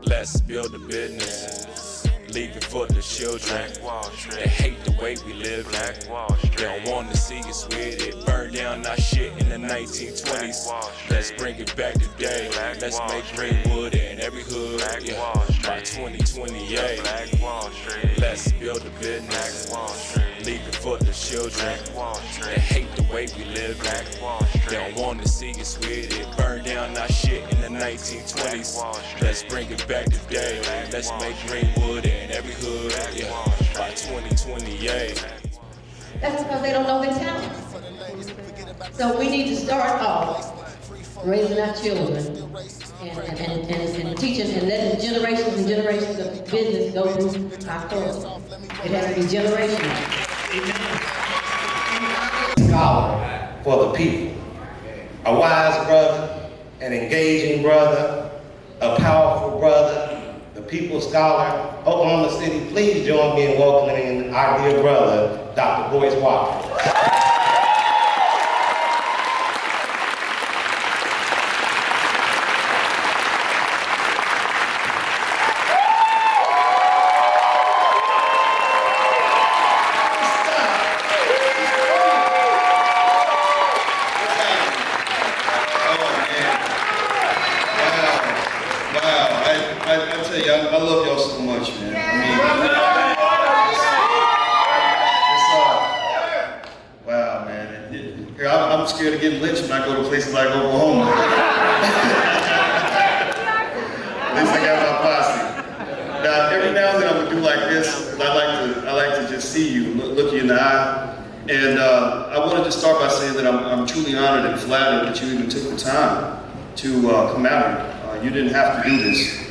Let's build a business, leave it for the children. They hate the way we live. They don't want to see us with it. Burn down our shit in the 1920s. Let's bring it back today. Let's make Greenwood in every hood, yeah, by 2028. Let's build a business, leave it for the children. They hate the way we live. They don't want to see us with it. Burn down our shit in the 1920s. Let's bring it back today. Let's make Greenwood in every hood, yeah, by 2028. That's because they don't know their talent. So we need to start off raising our children and teaching and letting generations and generations of business go through our course. It has to be generational. Scholar for the people. A wise brother, an engaging brother, a powerful brother, the people's scholar. Oklahoma City, please join me in welcoming our dear brother, Dr. Boyce Watkins. I love y'all so much, man. Wow, man. Here, I'm scared of getting lynched when I go to places like Oklahoma. At least I got my posse. Now, every now and then I'm gonna do like this. I like to just see you, look you in the eye. And I wanted to start by saying that I'm truly honored and flattered that you even took the time to come out here. You didn't have to do this.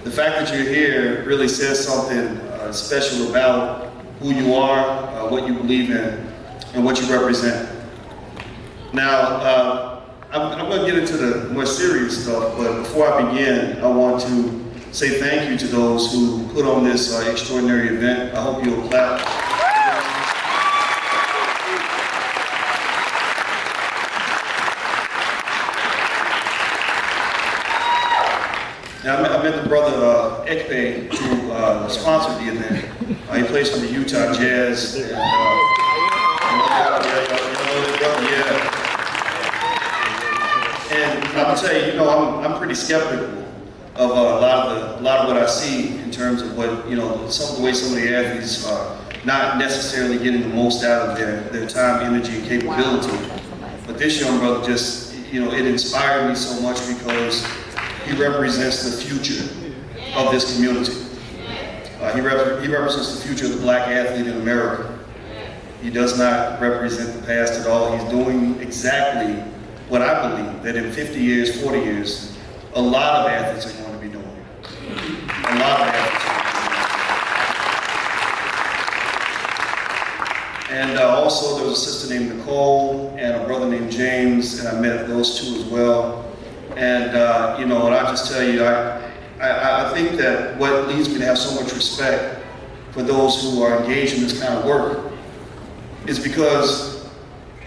The fact that you're here really says something special about who you are, what you believe in, and what you represent. Now, I'm going to get into the more serious stuff, but before I begin, I want to say thank you to those who put on this extraordinary event. I hope you'll clap. Now, I met the brother Ekpe, who sponsored the event. He plays for the Utah Jazz. And I'll tell you, I'm pretty skeptical of a lot of what I see in terms of what, some of the way some of the athletes are not necessarily getting the most out of their time, energy, and capability. But this young brother just, it inspired me so much because he represents the future of this community. He represents the future of the black athlete in America. He does not represent the past at all. He's doing exactly what I believe that in 50 years, 40 years, a lot of athletes are going to be doing. A lot of athletes are going to be doing. And also there was a sister named Nicole and a brother named James, and I met those two as well. And and I just tell you, I think that what leads me to have so much respect for those who are engaged in this kind of work is because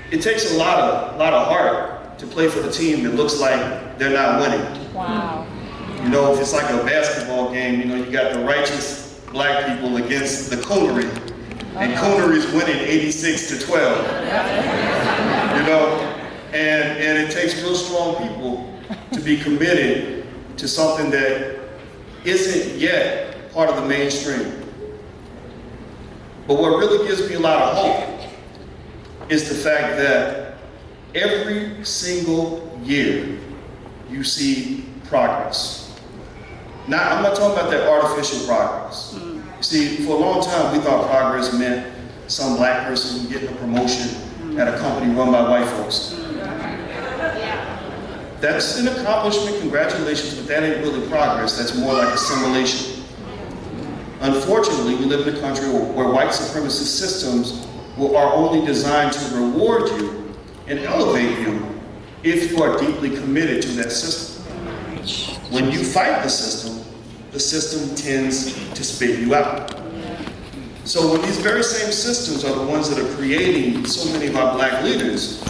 it takes a lot of heart to play for the team that looks like they're not winning. Wow. If it's like a basketball game, you got the righteous black people against the coonery, and coonery's winning 86-12. And it takes real strong people to be committed to something that isn't yet part of the mainstream. But what really gives me a lot of hope is the fact that every single year you see progress. Now, I'm not talking about that artificial progress. You see, for a long time we thought progress meant some black person getting a promotion at a company run by white folks. That's an accomplishment, congratulations, but that ain't really progress. That's more like assimilation. Unfortunately, we live in a country where white supremacist systems are only designed to reward you and elevate you if you are deeply committed to that system. When you fight the system tends to spit you out. So when these very same systems are the ones that are creating so many of our black leaders,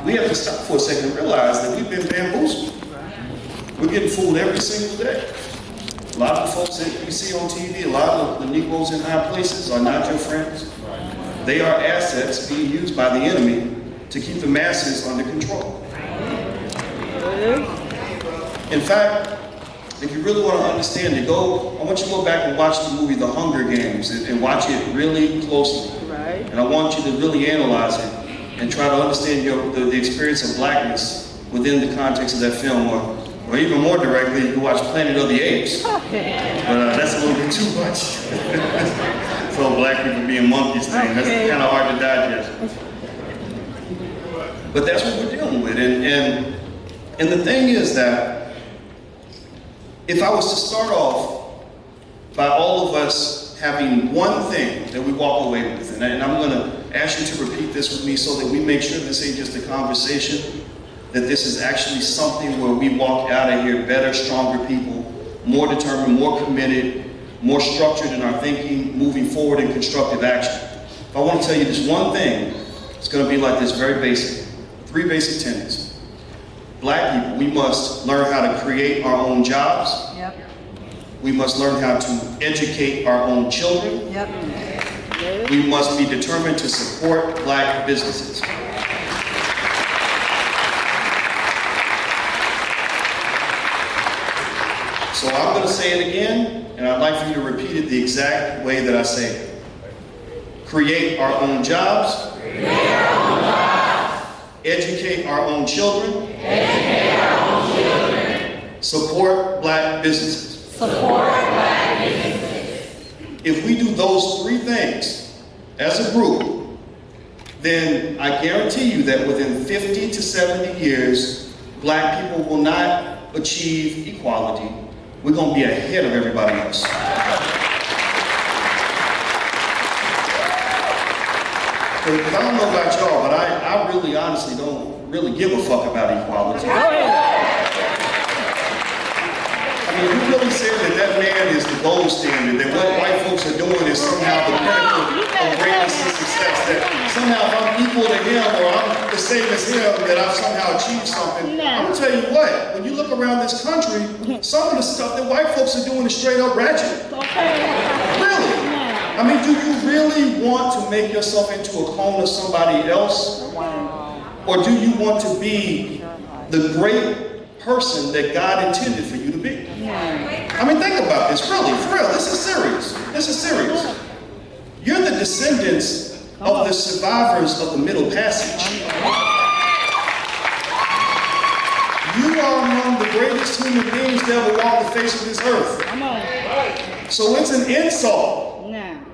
we have to stop for a second and realize that we've been bamboozled. We're getting fooled every single day. A lot of the folks that you see on TV, a lot of the Negroes in high places are not your friends. They are assets being used by the enemy to keep the masses under control. In fact, if you really want to understand it, I want you to go back and watch the movie The Hunger Games and watch it really closely. Right. And I want you to really analyze it and try to understand the experience of blackness within the context of that film. Or even more directly, you can watch Planet of the Apes. But that's a little bit too much. So black people being monkeys thing, that's kind of hard to digest. But that's what we're dealing with. And the thing is that if I was to start off by all of us having one thing that we walk away with, and I'm going to ask you to repeat this with me so that we make sure this ain't just a conversation, that this is actually something where we walk out of here better, stronger people, more determined, more committed, more structured in our thinking, moving forward in constructive action. If I want to tell you this one thing, it's going to be like this, very basic. 3 basic tenets. Black people, we must learn how to create our own jobs. Yep. We must learn how to educate our own children. Yep. We must be determined to support black businesses. So I'm going to say it again, and I'd like for you to repeat it the exact way that I say it. Create our own jobs. Create our own jobs. Educate our own children. Educate our own children. Support black businesses. Support black businesses. If we do those 3 things as a group, then I guarantee you that within 50 to 70 years, black people will not achieve equality. We're going to be ahead of everybody else. Because I don't know about y'all, but I really honestly don't really give a fuck about equality. I mean, you really said that man is the gold standard, that what white folks are doing is somehow the pinnacle of greatness and success, that somehow if I'm equal to him or I'm the same as him, that I've somehow achieved something. I'm gonna tell you what, when you look around this country, some of the stuff that white folks are doing is straight up ratchet. Really? I mean, do you really want to make yourself into a clone of somebody else? Or do you want to be the great person that God intended for you to be? I mean, think about this, really, for real, this is serious. This is serious. You're the descendants of the survivors of the Middle Passage. You are among the greatest human beings to ever walk the face of this earth. So it's an insult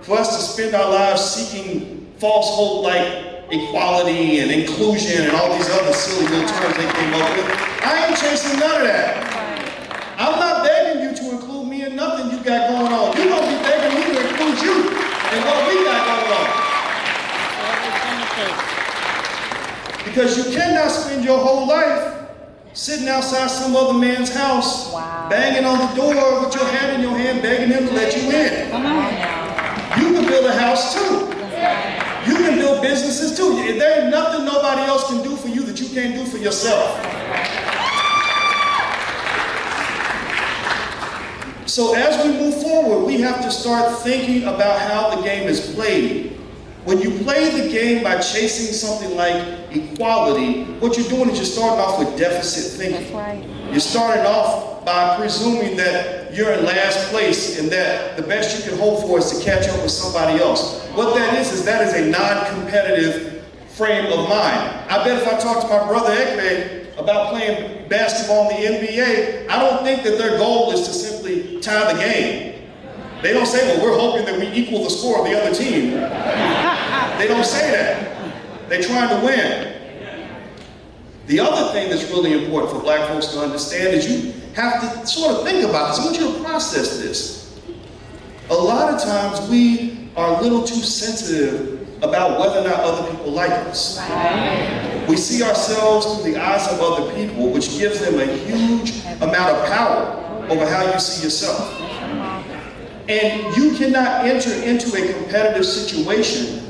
for us to spend our lives seeking false hope like equality and inclusion and all these other silly little terms they came up with. I ain't chasing none of that. I'm not begging you to include me in nothing you got going on. You're going to be begging me to include you in what we got going on. Because you cannot spend your whole life sitting outside some other man's house, banging on the door with your hand in your hand, begging him to let you in. You can build a house too. You can build businesses too. There ain't nothing nobody else can do for you that you can't do for yourself. So as we move forward, we have to start thinking about how the game is played. When you play the game by chasing something like equality, what you're doing is you're starting off with deficit thinking. That's right. You're starting off by presuming that you're in last place and that the best you can hope for is to catch up with somebody else. What that is that is a non-competitive frame of mind. I bet if I talk to my brother Ekpe about playing basketball in the NBA, I don't think that their goal is to simply tie the game. They don't say, well, we're hoping that we equal the score of the other team. They don't say that. They're trying to win. The other thing that's really important for black folks to understand is you have to sort of think about this. I want you to process this. A lot of times we are a little too sensitive about whether or not other people like us. Right. We see ourselves through the eyes of other people, which gives them a huge amount of power over how you see yourself. And you cannot enter into a competitive situation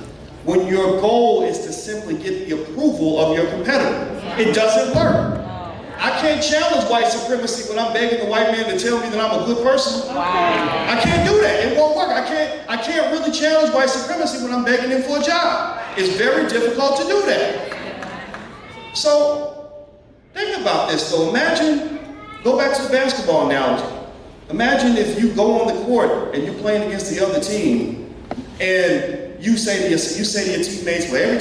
when your goal is to simply get the approval of your competitor. It doesn't work. I can't challenge white supremacy when I'm begging the white man to tell me that I'm a good person. I can't do that. It won't work. I can't really challenge white supremacy when I'm begging him for a job. It's very difficult to do that. So think about this though. Imagine, go back to the basketball analogy. Imagine if you go on the court and you're playing against the other team, and you say to your teammates, well, every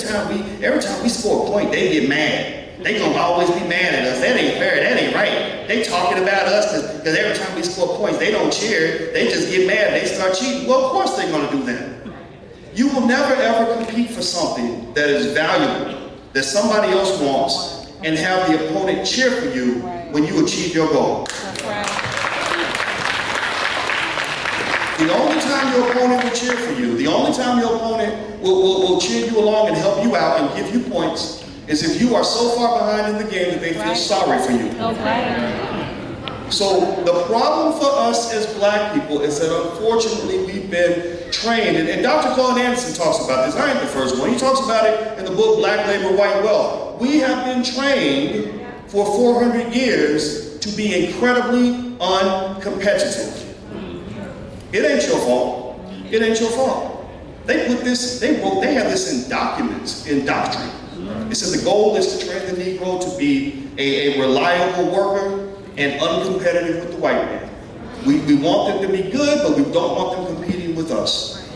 time we score a point, they get mad. They gonna always be mad at us. That ain't fair. That ain't right. They talking about us because every time we score points, they don't cheer. They just get mad. They start cheating. Well, of course they're gonna do that. You will never ever compete for something that is valuable, that somebody else wants, and have the opponent cheer for you when you achieve your goal. The only time your opponent will cheer for you, the only time your opponent will cheer you along and help you out and give you points is if you are so far behind in the game that they feel sorry for you. So the problem for us as black people is that unfortunately we've been trained, and Dr. Claude Anderson talks about this, I ain't the first one, he talks about it in the book Black Labor, White Wealth. We have been trained for 400 years to be incredibly uncompetitive. It ain't your fault. It ain't your fault. They put this, they have this in documents, in doctrine. It says the goal is to train the Negro to be a reliable worker and uncompetitive with the white man. We want them to be good, but we don't want them competing with us.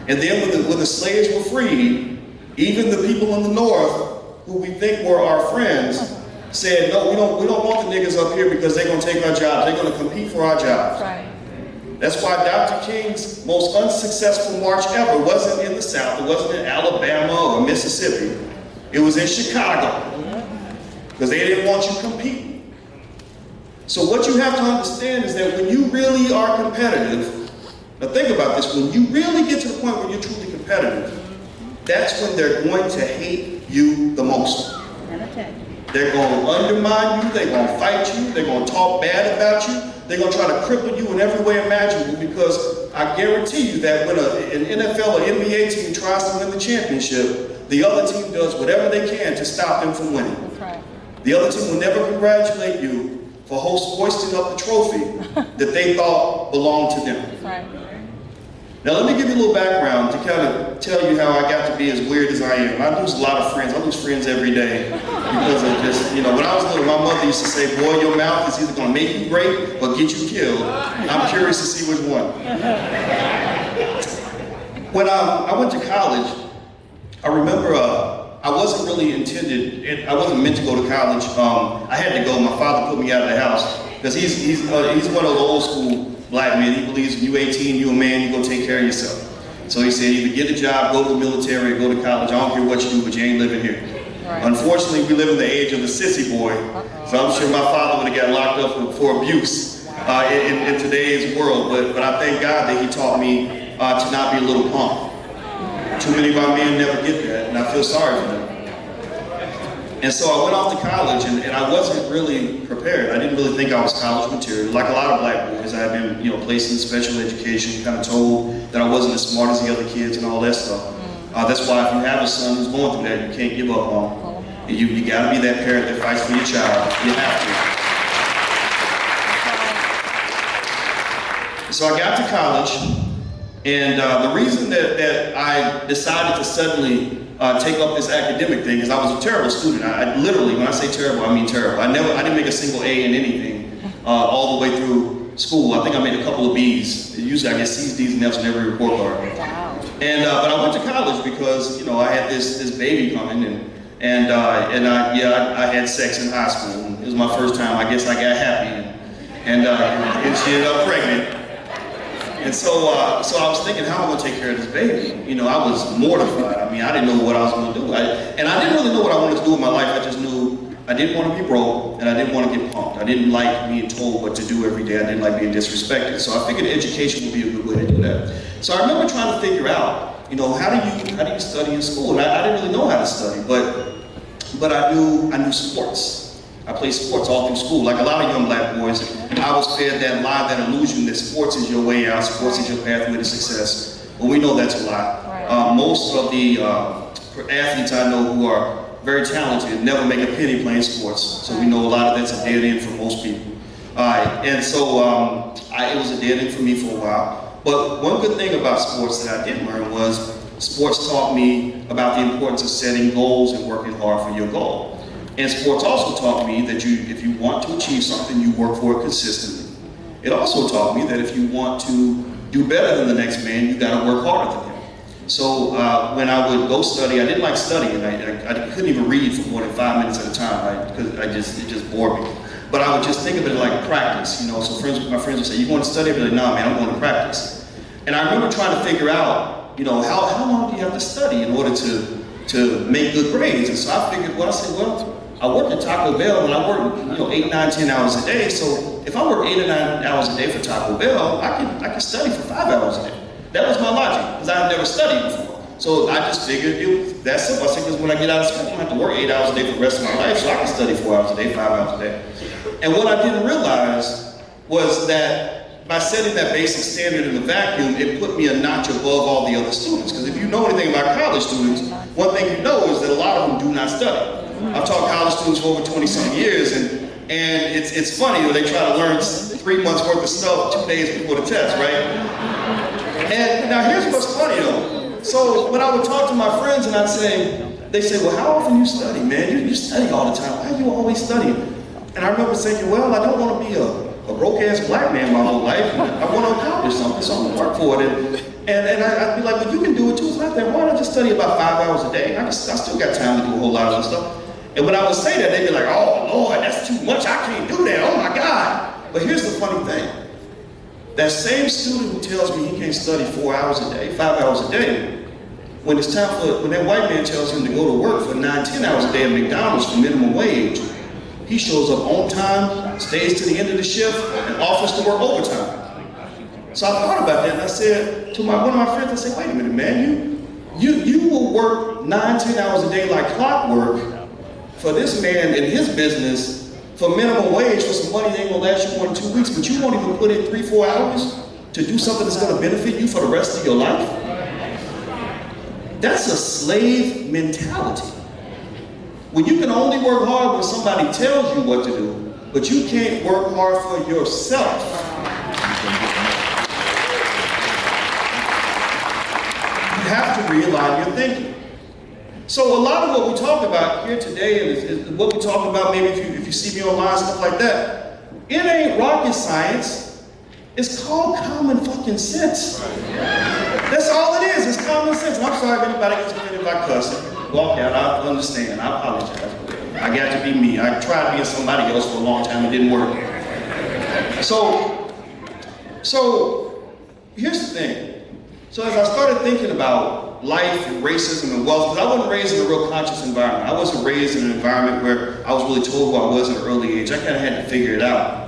And then when the slaves were freed, even the people in the North, who we think were our friends, said, no, we don't want the niggas up here because they're going to take our jobs. They're going to compete for our jobs. That's why Dr. King's most unsuccessful march ever wasn't in the South. It wasn't in Alabama or Mississippi. It was in Chicago. Because they didn't want you competing. So what you have to understand is that when you really are competitive, now think about this, when you really get to the point where you're truly competitive, that's when they're going to hate you the most. They're going to undermine you, they're going to fight you, they're going to talk bad about you, they're going to try to cripple you in every way imaginable, because I guarantee you that when an NFL or NBA team tries to win the championship, the other team does whatever they can to stop them from winning. The other team will never congratulate you for hoisting up the trophy that they thought belonged to them. Now let me give you a little background to kind of tell you how I got to be as weird as I am. I lose a lot of friends. I lose friends every day because of just, when I was little, my mother used to say, boy, your mouth is either going to make you great or get you killed. I'm curious to see which one. When I went to college, I remember I wasn't really I wasn't meant to go to college. I had to go. My father put me out of the house because he's one of those old school black men. He believes when you're 18, you're a man, you go take care of yourself. So he said, either get a job, go to the military, or go to college. I don't care what you do, but you ain't living here. Unfortunately, we live in the age of the sissy boy. So I'm sure my father would have got locked up for abuse in today's world. But I thank God that he taught me to not be a little punk. Too many of our men never get that, and I feel sorry for them. And so I went off to college, and I wasn't really prepared. I didn't really think I was college material. Like a lot of black boys, I had been placed in special education, kind of told that I wasn't as smart as the other kids and all that stuff. That's why if you have a son who's going through that, you can't give up on him. You gotta be that parent that fights for your child. You have to. So I got to college, and the reason that I decided to suddenly take up this academic thing is I was a terrible student. I literally, when I say terrible, I mean terrible. I didn't make a single A in anything all the way through school. I think I made a couple of B's. Usually I get C's, D's, and F's in every report card. And but I went to college because I had this baby coming, and I had sex in high school. It was my first time. I guess I got happy, and she ended up pregnant. And so I was thinking, how am I going to take care of this baby? I was mortified. I mean, I didn't know what I was going to do. And I didn't really know what I wanted to do in my life. I just knew I didn't want to be broke, and I didn't want to get punked. I didn't like being told what to do every day. I didn't like being disrespected. So I figured education would be a good way to do that. So I remember trying to figure out, how do you study in school? And I didn't really know how to study, but I knew sports. I played sports all through school. Like a lot of young black boys, I was fed that lie, that illusion that sports is your way out, sports is your pathway to success. Well, we know that's a lie. Most of the athletes I know who are very talented, never make a penny playing sports. So we know a lot of that's a dead end for most people. And so it was a dead end for me for a while. But one good thing about sports that I did learn was sports taught me about the importance of setting goals and working hard for your goal. And sports also taught me that if you want to achieve something, you work for it consistently. It also taught me that if you want to do better than the next man, you got to work harder than him. So when I would go study, I didn't like studying. I couldn't even read for more than 5 minutes at a time because it just bored me. But I would just think of it like practice, you know. So my friends would say, "You going to study?" I'd be like, "No, man, I'm going to practice." And I remember trying to figure out, you know, how long do you have to study in order to make good grades? And so I figured, I worked at Taco Bell and I worked, 8, 9, 10 hours a day. So if I work 8 or 9 hours a day for Taco Bell, I can study for 5 hours a day. That was my logic, because I had never studied before. So I just figured it was that simple. I said, because when I get out of school, I'm gonna have to work 8 hours a day for the rest of my life, so I can study 4 hours a day, 5 hours a day. And what I didn't realize was that by setting that basic standard in the vacuum, it put me a notch above all the other students. Because if you know anything about college students, one thing you know is that a lot of them do not study. I've taught college students for over 20-some years, and it's funny that they try to learn 3 months worth of stuff 2 days before the test, right? And now here's what's funny though. So when I would talk to my friends and they'd say, "Well, how often you study, man? You study all the time. Why are you always studying?" And I remember thinking, well, I don't want to be a broke-ass black man my whole life. I want to accomplish something, so I'm going to work for it. And I'd be like, "Well, you can do it too." It's not that. Why don't I just study about 5 hours a day? I still got time to do a whole lot of other stuff. And when I would say that, they'd be like, "Oh, Lord, that's too much. I can't do that. Oh, my God." But here's the funny thing. That same student who tells me he can't study 4 hours a day, 5 hours a day, when it's time when that white man tells him to go to work for 9, 10 hours a day at McDonald's for minimum wage, he shows up on time, stays to the end of the shift, and offers to work overtime. So I thought about that, and I said to one of my friends, I said, "Wait a minute, man, you will work 9, 10 hours a day like clockwork for this man in his business for minimum wage for some money that ain't gonna last you more than 2 weeks, but you won't even put in 3, 4 hours to do something that's gonna benefit you for the rest of your life?" That's a slave mentality. When you can only work hard when somebody tells you what to do, but you can't work hard for yourself. You have to realign your thinking. So a lot of what we talk about here today is what we talk about, maybe if you see me online, stuff like that, it ain't rocket science. It's called common fucking sense. That's all it is. It's common sense. And I'm sorry if anybody gets offended by cussing. Walk out. I understand. I apologize. I got to be me. I tried being somebody else for a long time. It didn't work. So here's the thing. So as I started thinking about life and racism and wealth, because I wasn't raised in a real conscious environment. I wasn't raised in an environment where I was really told who I was at an early age. I kind of had to figure it out.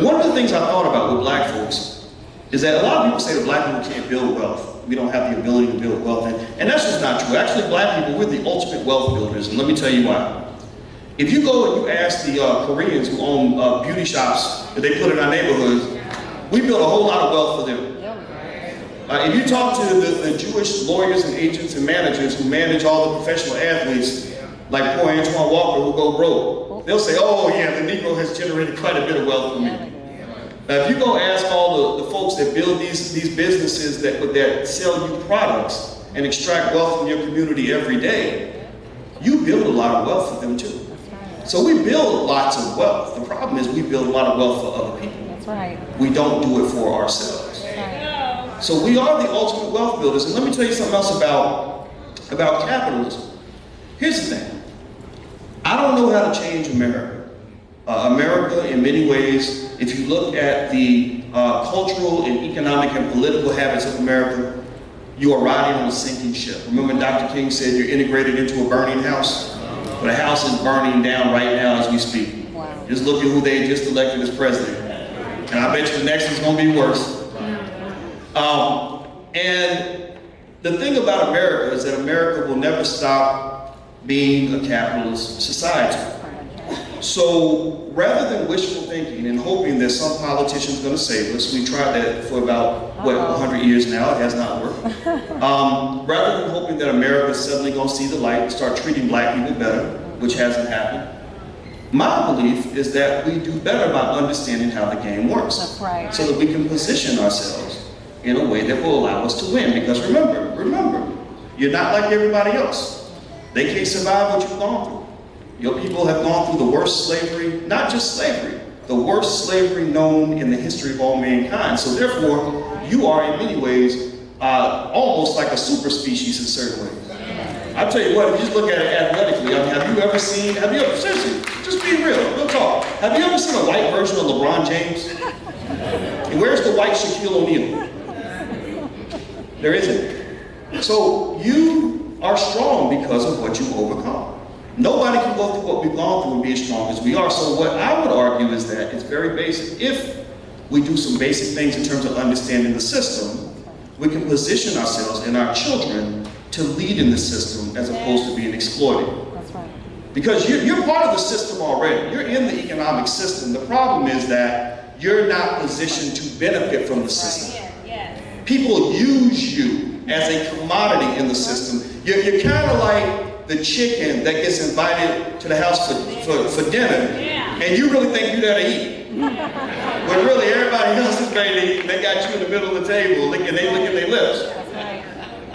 One of the things I thought about with black folks is that a lot of people say that black people can't build wealth. We don't have the ability to build wealth. And that's just not true. Actually, black people, we're the ultimate wealth builders. And let me tell you why. If you go and you ask the Koreans who own beauty shops that they put in our neighborhoods, we build a whole lot of wealth for them. If you talk to the Jewish lawyers and agents and managers who manage all the professional athletes, like poor Antoine Walker who go broke, they'll say, "Oh yeah, the Negro has generated quite a bit of wealth for me." If you go ask all the folks that build these businesses that sell you products and extract wealth from your community every day, you build a lot of wealth for them too. So we build lots of wealth. The problem is we build a lot of wealth for other people. That's right. We don't do it for ourselves. That's right. So we are the ultimate wealth builders. And let me tell you something else about capitalism. Here's the thing. I don't know how to change America. America, in many ways, if you look at the cultural and economic and political habits of America, you are riding on a sinking ship. Remember Dr. King said you're integrated into a burning house? Well, the house is burning down right now as we speak. Wow. Just look at who they just elected as president. And I bet you the next one's gonna be worse. And the thing about America is that America will never stop being a capitalist society. So rather than wishful thinking and hoping that some politician's going to save us, we tried that for about, 100 years now, it has not worked. Rather than hoping that America's suddenly going to see the light and start treating black people better, which hasn't happened, my belief is that we do better by understanding how the game works. That's right. So that we can position ourselves in a way that will allow us to win. Because remember, you're not like everybody else. They can't survive what you've gone through. Your people have gone through the worst slavery, not just slavery, the worst slavery known in the history of all mankind. So therefore, you are in many ways almost like a super species in certain ways. I'll tell you what, if you just look at it athletically, I mean, have you ever, seriously, just be real talk. Have you ever seen a white version of LeBron James? And where's the white Shaquille O'Neal? There isn't. So you are strong because of what you've overcome. Nobody can go through what we've gone through and be as strong as we are. So what I would argue is that it's very basic. If we do some basic things in terms of understanding the system, we can position ourselves and our children to lead in the system as opposed to being exploited. That's right. Because you're part of the system already. You're in the economic system. The problem is that you're not positioned to benefit from the system. People use you as a commodity in the system. You're kind of like the chicken that gets invited to the house for dinner, and you really think you're there to eat. When really everybody else is ready to eat, and they got you in the middle of the table, and they look at their lips.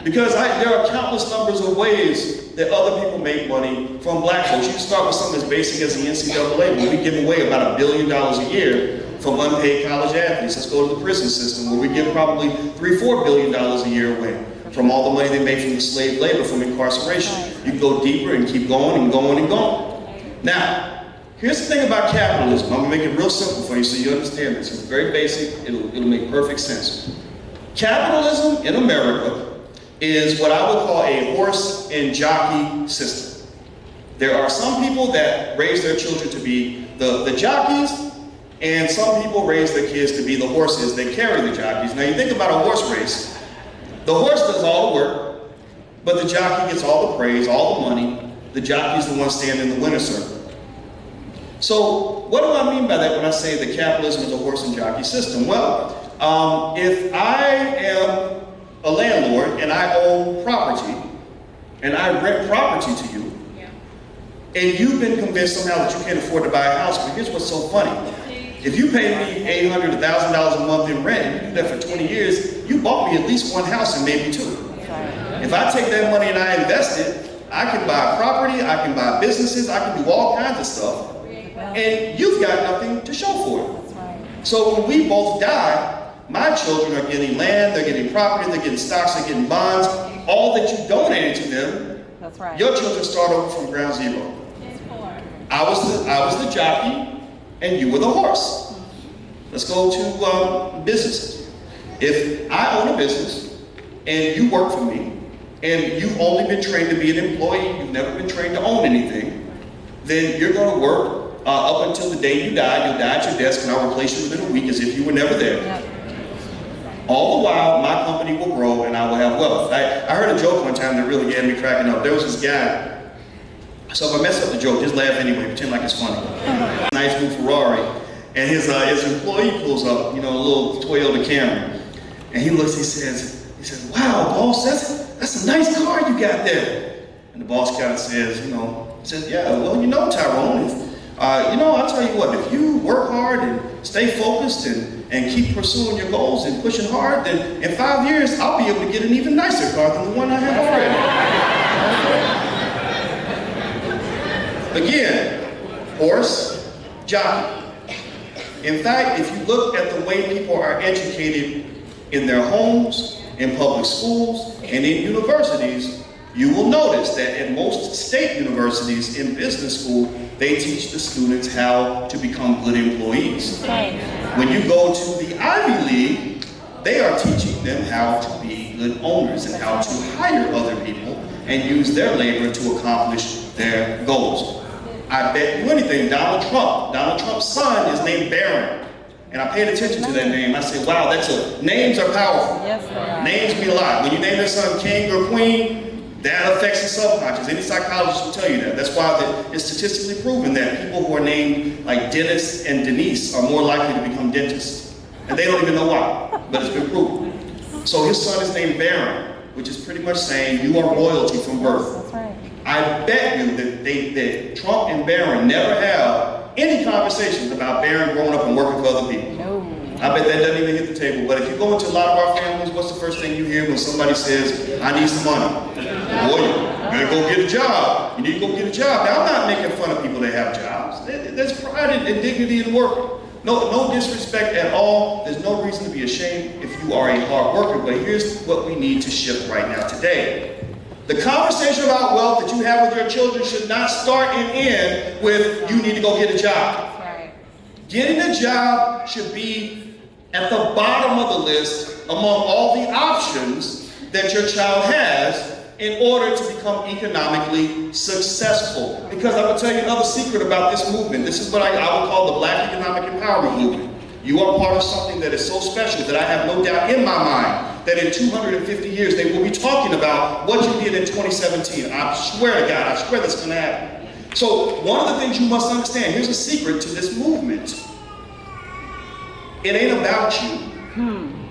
Because there are countless numbers of ways that other people make money from black folks. You can start with something as basic as the NCAA, where we give away about $1 billion a year from unpaid college athletes. Let's go to the prison system, where we give probably $3-4 billion a year away from all the money they make from the slave labor, from incarceration. You can go deeper and keep going and going and going. Now, here's the thing about capitalism. I'm gonna make it real simple for you so you understand this. It's very basic, it'll make perfect sense. Capitalism in America is what I would call a horse and jockey system. There are some people that raise their children to be the jockeys, and some people raise their kids to be the horses that carry the jockeys. Now you think about a horse race, the horse does all the work, but the jockey gets all the praise, all the money. The jockey's the one standing in the winner's circle. So what do I mean by that when I say that capitalism is a horse and jockey system? Well, if I am a landlord and I own property and I rent property to you, and you've been convinced somehow that you can't afford to buy a house, but here's what's so funny. If you pay me $800 to $1,000 a month in rent, and you do that for 20 years, you bought me at least one house and maybe two. If I take that money and I invest it, I can buy property, I can buy businesses, I can do all kinds of stuff, and you've got nothing to show for it. So when we both die, my children are getting land, they're getting property, they're getting stocks, they're getting bonds, all that you donated to them. That's right. Your children start over from ground zero. I was the jockey, and you were the horse. Let's go to businesses. If I own a business, and you work for me, and you've only been trained to be an employee, you've never been trained to own anything, then you're going to work up until the day you die. You'll die at your desk, and I'll replace you within a week as if you were never there. All the while, my company will grow, and I will have wealth. I heard a joke one time that really had me cracking up. There was this guy. So if I mess up the joke, just laugh anyway, pretend like it's funny. Nice new Ferrari, and his employee pulls up, a little Toyota Camry, and he looks, he says, "Wow, boss, that's a nice car you got there." And the boss kind of says, "Yeah, well, Tyrone, I'll tell you what, if you work hard and stay focused and keep pursuing your goals and pushing hard, then in 5 years, I'll be able to get an even nicer car than the one I have already." Again, horse, jockey. In fact, if you look at the way people are educated in their homes, in public schools, and in universities, you will notice that at most state universities in business school, they teach the students how to become good employees. When you go to the Ivy League, they are teaching them how to be good owners and how to hire other people and use their labor to accomplish their goals. I bet you anything, Donald Trump's son is named Barron. And I paid attention to that name. I said, wow, names are powerful. Yes, they are. Names mean a lot. When you name your son king or queen, That affects the subconscious. Any psychologist will tell you that. That's why it's statistically proven that people who are named like Dennis and Denise are more likely to become dentists. And they don't even know why, but it's been proven. So his son is named Baron, which is pretty much saying you are royalty from birth. That's right. I bet you that Trump and Barron never have any conversations about Barron growing up and working for other people. No. I bet that doesn't even hit the table. But if you go into a lot of our families, what's the first thing you hear when somebody says, I need some money? Boy, you better go get a job. You need to go get a job. Now, I'm not making fun of people that have jobs. There's pride and dignity in work. No disrespect at all. There's no reason to be ashamed if you are a hard worker. But here's what we need to shift right now today. The conversation about wealth that you have with your children should not start and end with you need to go get a job. Right. Getting a job should be at the bottom of the list among all the options that your child has in order to become economically successful. Because I'm going to tell you another secret about this movement. This is what I would call the Black Economic Empowerment Movement. You are part of something that is so special that I have no doubt in my mind that in 250 years they will be talking about what you did in 2017. I swear to God, I swear that's going to happen. So one of the things you must understand, here's a secret to this movement. It ain't about you.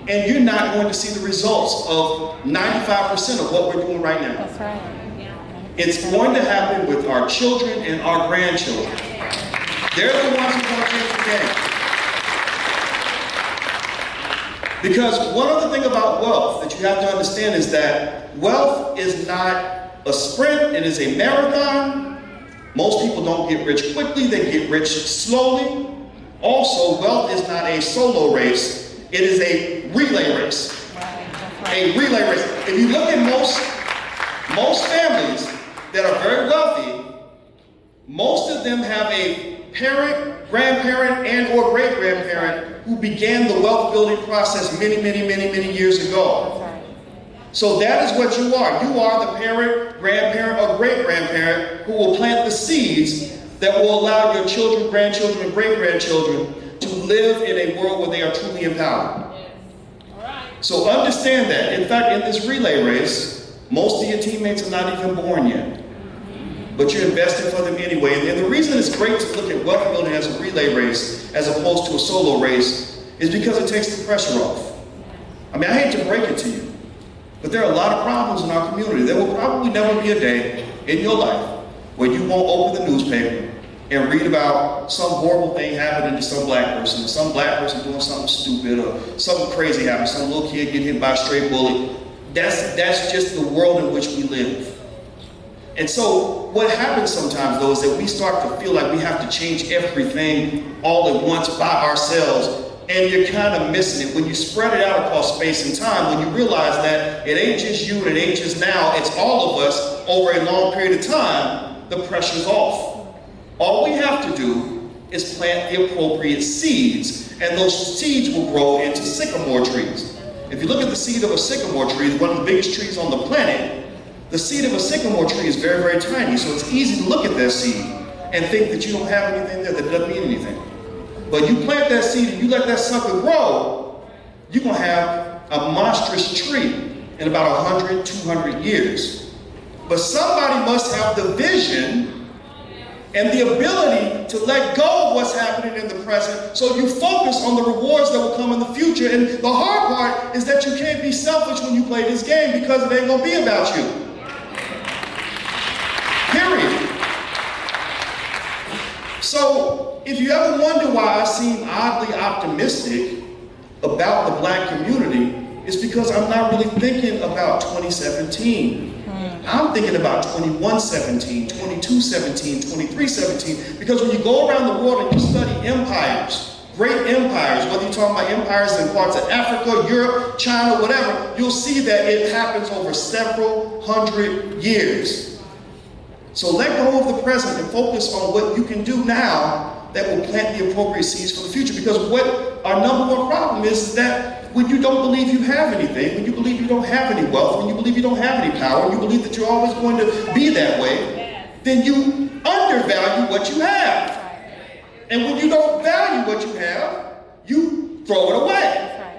And you're not going to see the results of 95% of what we're doing right now. That's right. It's going to happen with our children and our grandchildren. They're the ones who are going to change the game. Because one other thing about wealth that you have to understand is that wealth is not a sprint, it is a marathon. Most people don't get rich quickly, they get rich slowly. Also, wealth is not a solo race, it is a relay race. A relay race. If you look at most families that are very wealthy, most of them have a parent, grandparent, and or great-grandparent who began the wealth building process many years ago. So that is what you are. You are the parent, grandparent, or great-grandparent who will plant the seeds that will allow your children, grandchildren, and great-grandchildren to live in a world where they are truly empowered. So understand that. In fact, in this relay race, most of your teammates are not even born yet. But you're investing for them anyway. And the reason it's great to look at wealth building as a relay race as opposed to a solo race is because it takes the pressure off. I mean, I hate to break it to you, but there are a lot of problems in our community. There will probably never be a day in your life where you won't open the newspaper and read about some horrible thing happening to some black person, doing something stupid, or something crazy happening, some little kid getting hit by a stray bullet. That's just the world in which we live. And so what happens sometimes, though, is that we start to feel like we have to change everything all at once by ourselves, and you're kind of missing it. When you spread it out across space and time, when you realize that it ain't just you and it ain't just now, it's all of us over a long period of time, the pressure's off. All we have to do is plant the appropriate seeds, and those seeds will grow into sycamore trees. If you look at the seed of a sycamore tree, one of the biggest trees on the planet, the seed of a sycamore tree is very tiny, so it's easy to look at that seed and think that you don't have anything there, that doesn't mean anything. But you plant that seed and you let that sucker grow, you're going to have a monstrous tree in about 100, 200 years. But somebody must have the vision and the ability to let go of what's happening in the present, so you focus on the rewards that will come in the future. And the hard part is that you can't be selfish when you play this game, because it ain't gonna be about you. Period. So if you ever wonder why I seem oddly optimistic about the black community, it's because I'm not really thinking about 2017. I'm thinking about 2117, 2217, 2317, because when you go around the world and you study empires, great empires, whether you're talking about empires in parts of Africa, Europe, China, whatever, you'll see that it happens over several hundred years. So let go of the present and focus on what you can do now that will plant the appropriate seeds for the future. Because what our number one problem is that when you don't believe you have anything, when you believe you don't have any wealth, when you believe you don't have any power, when you believe that you're always going to be that way, then you undervalue what you have. And when you don't value what you have, you throw it away.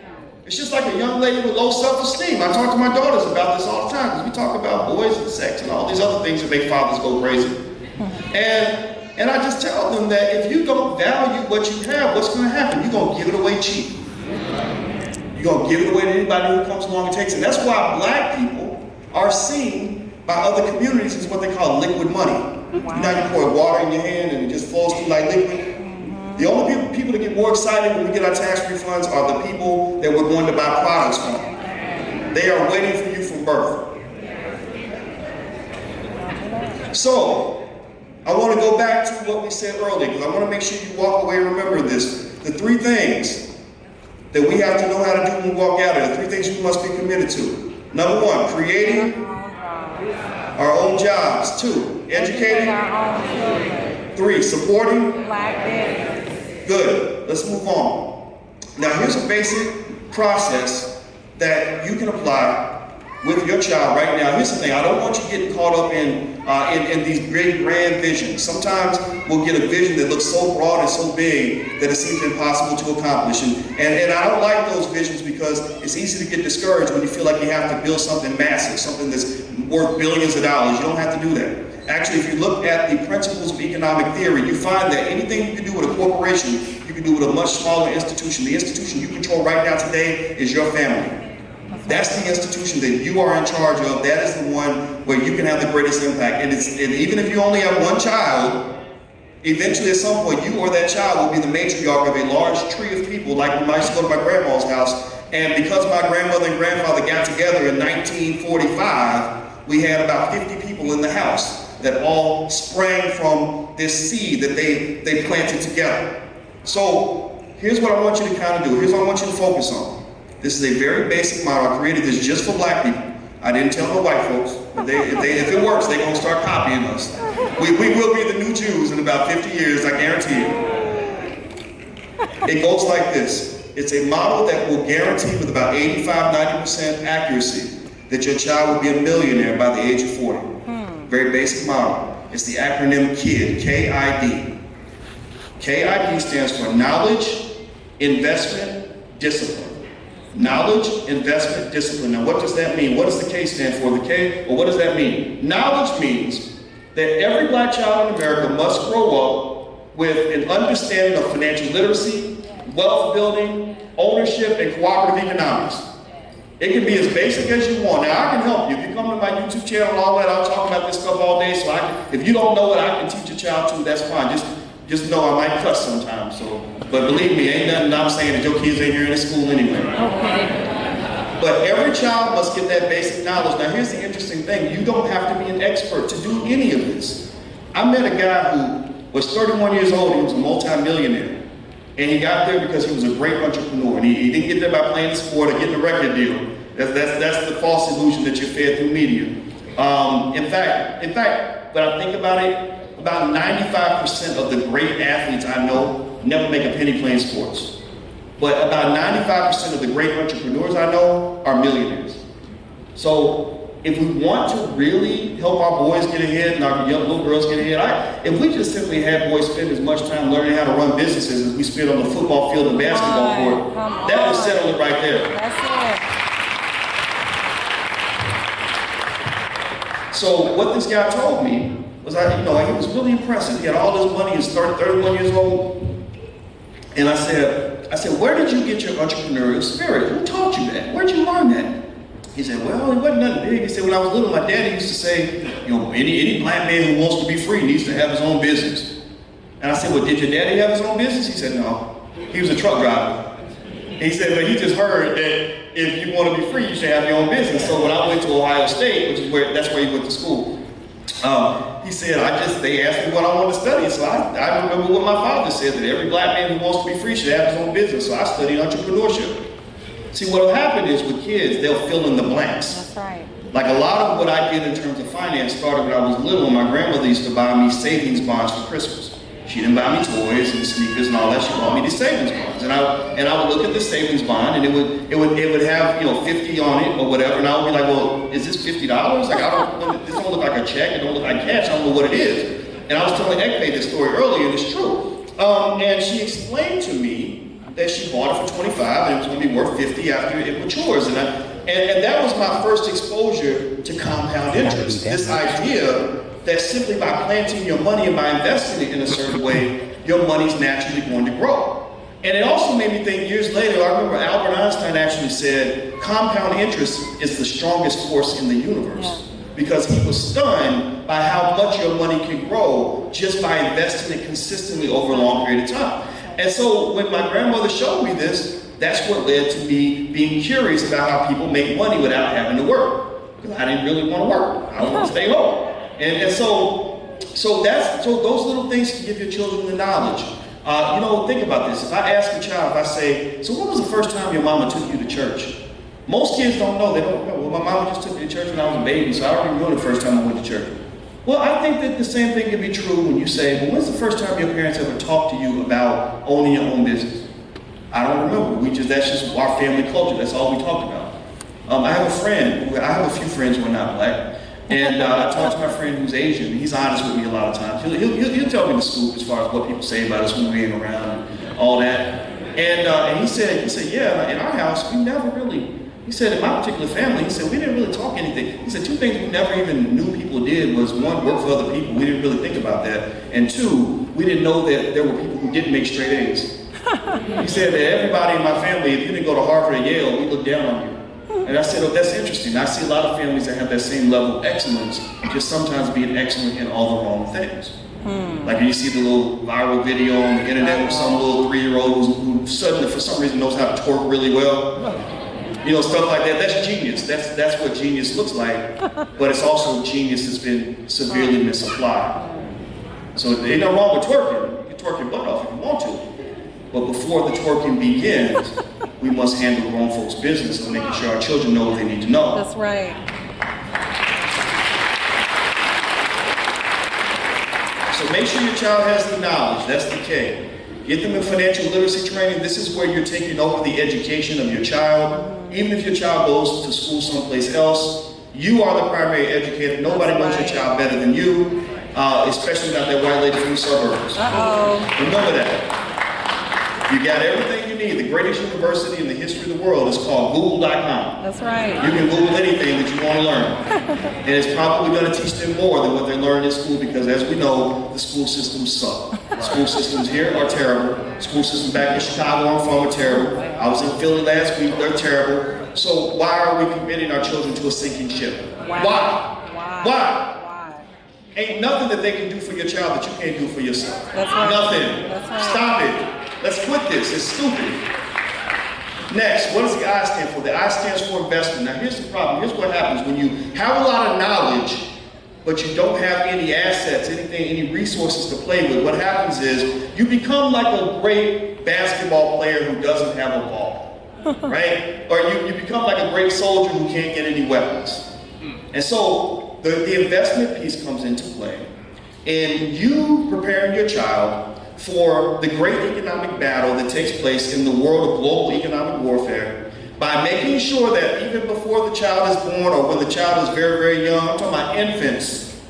It's just like a young lady with low self-esteem. I talk to my daughters about this all the time because we talk about boys and sex and all these other things that make fathers go crazy. And I just tell them that if you don't value what you have, what's going to happen? You're going to give it away cheap. You're going to give it away to anybody who comes along and takes it. And that's why black people are seen by other communities as what they call liquid money. You know, you pour water in your hand and it just flows through like liquid. The only people that get more excited when we get our tax refunds are the people that we're going to buy products from. They are waiting for you from birth. So, I want to go back to what we said earlier, because I want to make sure you walk away remembering this. The three things that we have to know how to do when we walk out of, the three things we must be committed to. Number one, creating our own jobs. 2, educating. 3, supporting. Good. Let's move on. Now here's a basic process that you can apply with your child right now. Here's the thing, I don't want you getting caught up in these great grand visions. Sometimes we'll get a vision that looks so broad and so big that it seems impossible to accomplish. And I don't like those visions because it's easy to get discouraged when you feel like you have to build something massive, something that's worth billions of dollars. You don't have to do that. Actually, if you look at the principles of economic theory, you find that anything you can do with a corporation, you can do with a much smaller institution. The institution you control right now today is your family. That's the institution that you are in charge of. That is the one where you can have the greatest impact. And even if you only have one child, eventually at some point you or that child will be the matriarch of a large tree of people, like when I used to go to my grandma's house. And because my grandmother and grandfather got together in 1945, we had about 50 people in the house that all sprang from this seed that they planted together. So here's what I want you to kind of do. Here's what I want you to focus on. This is a very basic model. I created this just for black people. I didn't tell the white folks. If it works, they're going to start copying us. We will be the new Jews in about 50 years, I guarantee you. It goes like this. It's a model that will guarantee with about 85–90% accuracy that your child will be a millionaire by the age of 40. Very basic model. It's the acronym KID, K-I-D. KID stands for knowledge, investment, discipline. Knowledge, investment, discipline. Now what does that mean? What does the K stand for? The K, well, what does that mean? Knowledge means that every black child in America must grow up with an understanding of financial literacy, wealth building, ownership, and cooperative economics. It can be as basic as you want. Now I can help you. If you come to my YouTube channel and all that, I'll talk about this stuff all day. So if you don't know it, I can teach your child too. That's fine. Just know I might cuss sometimes. But believe me, ain't nothing I'm saying that your kids ain't here in school anyway. Okay. But every child must get that basic knowledge. Now here's the interesting thing. You don't have to be an expert to do any of this. I met a guy who was 31 years old. He was a multi-millionaire. And he got there because he was a great entrepreneur. And he didn't get there by playing the sport or getting a record deal. That's the false illusion that you're fed through media. In fact, when I think about it, about 95% of the great athletes I know never make a penny playing sports. But about 95% of the great entrepreneurs I know are millionaires. So if we want to really help our boys get ahead and our young little girls get ahead, if we just simply had boys spend as much time learning how to run businesses as we spend on the football field and basketball court, that would settle it right there. That's it. So what this guy told me was, he was really impressive. He had all this money. He was 31 years old. And I said, where did you get your entrepreneurial spirit? Who taught you that? Where'd you learn that? He said, well, it wasn't nothing big. He said, when I was little, my daddy used to say, any black man who wants to be free needs to have his own business. And I said, well, did your daddy have his own business? He said, no. He was a truck driver. He said, but he just heard that if you want to be free, you should have your own business. So when I went to Ohio State, that's where he went to school, he said, they asked me what I wanted to study. So I remember what my father said, that every black man who wants to be free should have his own business. So I studied entrepreneurship. See, what will happen is with kids, they'll fill in the blanks. That's right. Like a lot of what I did in terms of finance started when I was little. My grandmother used to buy me savings bonds for Christmas. She didn't buy me toys and sneakers and all that. She bought me these savings bonds. And I would look at the savings bond and it would have 50 on it or whatever. And I would be like, well, is this $50? Like this don't look like a check. It don't look like cash. I don't know what it is. And I was telling Ekpe this story earlier, and it's true. And she explained to me that she bought it for 25 and it was going to be worth 50 after it matures. And that was my first exposure to compound interest. This idea that simply by planting your money and by investing it in a certain way, your money's naturally going to grow. And it also made me think years later, I remember Albert Einstein actually said, compound interest is the strongest force in the universe. Because he was stunned by how much your money can grow just by investing it consistently over a long period of time. And so when my grandmother showed me this, that's what led to me being curious about how people make money without having to work. Because I didn't really want to work. I wanted to stay home. And so those little things can give your children the knowledge. You know, think about this. If I ask a child, if I say, so when was the first time your mama took you to church? Most kids don't know. They don't know. Well, my mama just took me to church when I was a baby, so I don't even know the first time I went to church. Well, I think that the same thing can be true when you say, well, when's the first time your parents ever talked to you about owning your own business? I don't remember. That's just our family culture. That's all we talked about. I have a few friends who are not black. And I talked to my friend who's Asian, and he's honest with me a lot of times. He'll tell me the scoop as far as what people say about us when we ain't around and all that. And he said, yeah, in our house, we never really, he said, in my particular family, he said, we didn't really talk anything. He said, two things we never even knew people did was, one, work for other people. We didn't really think about that. And two, we didn't know that there were people who didn't make straight A's. He said that everybody in my family, if you didn't go to Harvard or Yale, we looked down on you. And I said, oh, that's interesting. I see a lot of families that have that same level of excellence, just sometimes being excellent in all the wrong things. Like you see the little viral video on the internet with some little 3-year-old who suddenly, for some reason, knows how to twerk really well. You know, stuff like that. That's genius. That's what genius looks like. But it's also genius that's been severely misapplied. So there's nothing wrong with twerking. You can twerk your butt off if you want to. But before the twerking begins, we must handle grown folks' business of making sure our children know what they need to know. That's right. So make sure your child has the knowledge. That's the key. Get them in financial literacy training. This is where you're taking over the education of your child. Even if your child goes to school someplace else, you are the primary educator. Nobody knows your child better than you, especially not that white lady from the suburbs. Remember that. You got everything you need. The greatest university in the history of the world is called Google.com. That's right. You can Google anything that you want to learn. And it's probably going to teach them more than what they learn in school because, as we know, the school systems suck. School systems here are terrible. School systems back in Chicago I'm from are terrible. I was in Philly last week. They're terrible. So why are we committing our children to a sinking ship? Why? Ain't nothing that they can do for your child that you can't do for yourself. That's right. Nothing. That's right. Stop it. Let's quit this. It's stupid. Next, what does the I stand for? The I stands for investment. Now here's the problem. Here's what happens when you have a lot of knowledge, but you don't have any assets, any resources to play with. What happens is you become like a great basketball player who doesn't have a ball, right? Or you become like a great soldier who can't get any weapons. And so the investment piece comes into play. And you preparing your child for the great economic battle that takes place in the world of global economic warfare by making sure that even before the child is born or when the child is very, very young, I'm talking about infants,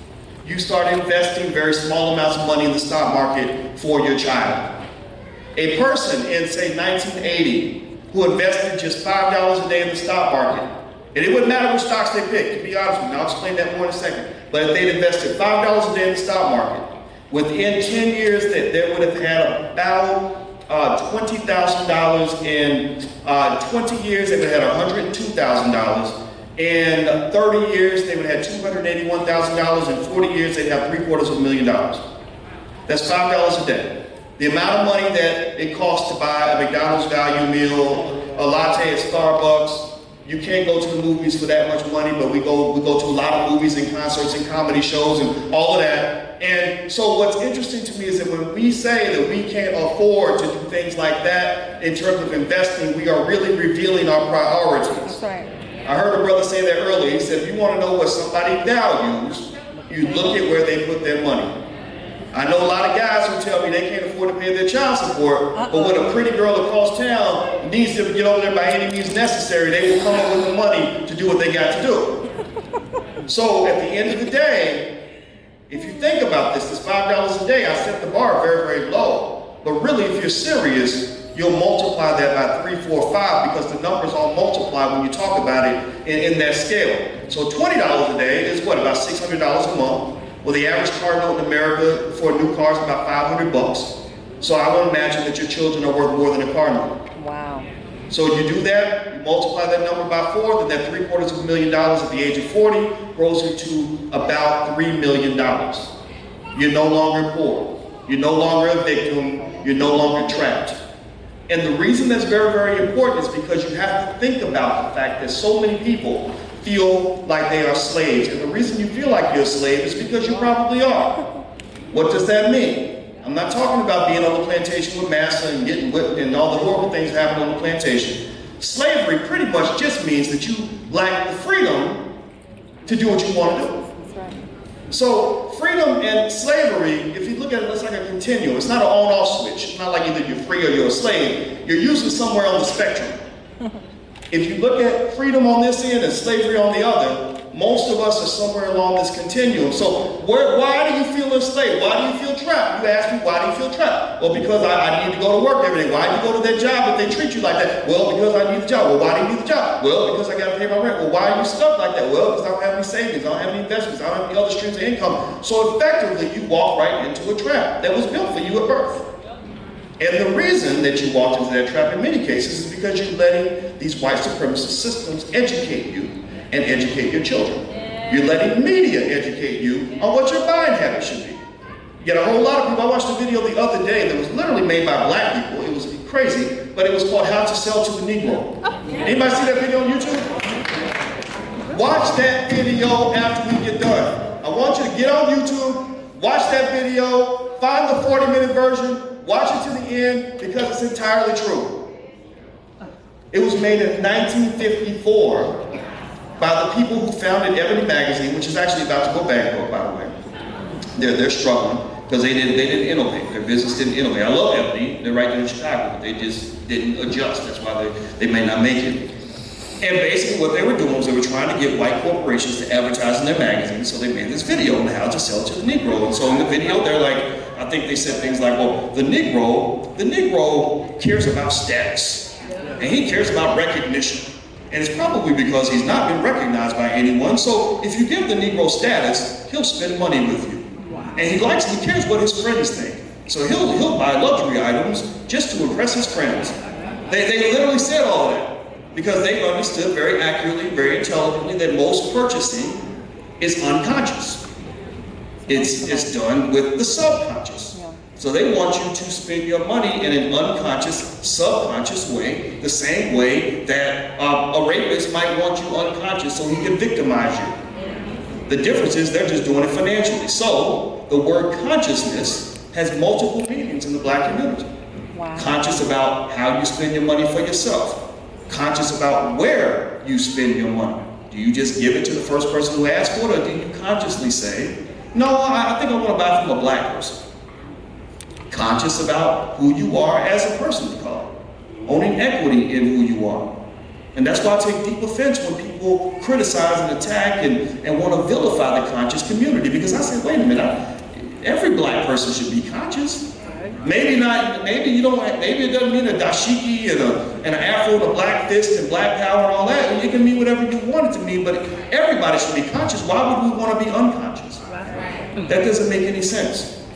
you start investing very small amounts of money in the stock market for your child. A person in, say, 1980 who invested just $5 a day in the stock market, and it wouldn't matter which stocks they picked, to be honest with you, I'll explain that more in a second, but if they'd invested $5 a day in the stock market, within 10 years, they would have had about $20,000. In 20 years, they would have had $102,000. In 30 years, they would have had $281,000. In 40 years, they'd have $750,000. That's $5 a day. The amount of money that it costs to buy a McDonald's value meal, a latte at Starbucks. You can't go to the movies for that much money, but we go to a lot of movies and concerts and comedy shows and all of that. And so what's interesting to me is that when we say that we can't afford to do things like that in terms of investing, we are really revealing our priorities. That's right. I heard a brother say that earlier. He said, if you want to know what somebody values, you look at where they put their money. I know a lot of guys who tell me they can't afford to pay their child support, but when a pretty girl across town needs to get over there by any means necessary, they will come up with the money to do what they got to do. So at the end of the day, if you think about this $5 a day, I set the bar very, very low. But really, if you're serious, you'll multiply that by 3, 4, 5 because the numbers all multiply when you talk about it in that scale. So $20 a day is what, about $600 a month. Well, the average car note in America for a new car is about $500. So I would imagine that your children are worth more than a car note. Wow. So you do that, you multiply that number by 4, then that $750,000 at the age of 40 grows into about $3 million. You're no longer poor. You're no longer a victim. You're no longer trapped. And the reason that's very, very important is because you have to think about the fact that so many people feel like they are slaves. And the reason you feel like you're a slave is because you probably are. What does that mean? I'm not talking about being on the plantation with massa and getting whipped and all the horrible things that happen on the plantation. Slavery pretty much just means that you lack the freedom to do what you want to do. That's right. So freedom and slavery, if you look at it, it's like a continuum. It's not an on-off switch. It's not like either you're free or you're a slave. You're usually somewhere on the spectrum. If you look at freedom on this end and slavery on the other, most of us are somewhere along this continuum. So why do you feel enslaved? Why do you feel trapped? You ask me, why do you feel trapped? Well, because I need to go to work every day. Why do you go to that job if they treat you like that? Well, because I need the job. Well, why do you need the job? Well, because I got to pay my rent. Well, why are you stuck like that? Well, because I don't have any savings. I don't have any investments. I don't have any other streams of income. So effectively, you walk right into a trap that was built for you at birth. And the reason that you walked into that trap in many cases is because you're letting these white supremacist systems educate you and educate your children. You're letting media educate you on what your buying habits should be. You get a whole lot of people. I watched a video the other day that was literally made by black people. It was crazy, but it was called How to Sell to the Negro. Anybody see that video on YouTube? Watch that video after we get done. I want you to get on YouTube, watch that video, find the 40-minute version, watch it to the end because it's entirely true. It was made in 1954 by the people who founded Ebony magazine, which is actually about to go bankrupt, by the way. They're struggling because they didn't innovate. Their business didn't innovate. I love Ebony. They're right there in Chicago, but they just didn't adjust. That's why they may not make it. And basically what they were doing was they were trying to get white corporations to advertise in their magazines, so they made this video on how to sell to the Negro. And so in the video, they're like, I think they said things like, well, the Negro cares about status, and he cares about recognition. And it's probably because he's not been recognized by anyone. So if you give the Negro status, he'll spend money with you. And he cares what his friends think. So he'll buy luxury items just to impress his friends. They literally said all that because they understood very accurately, very intelligently that most purchasing is unconscious. It's done with the subconscious. So they want you to spend your money in an unconscious, subconscious way, the same way that a rapist might want you unconscious so he can victimize you. The difference is they're just doing it financially. So the word consciousness has multiple meanings in the black community. Wow. Conscious about how you spend your money for yourself. Conscious about where you spend your money. Do you just give it to the first person who asks for it, or do you consciously say, no, I think I want to buy from a black person? Conscious about who you are as a person, owning equity in who you are. And that's why I take deep offense when people criticize and attack and want to vilify the conscious community, because I say, wait a minute, every black person should be conscious. Maybe not, maybe you don't, maybe it doesn't mean a dashiki and an afro and a black fist and black power and all that. It can mean whatever you want it to mean, but everybody should be conscious. Why would we want to be unconscious? That doesn't make any sense.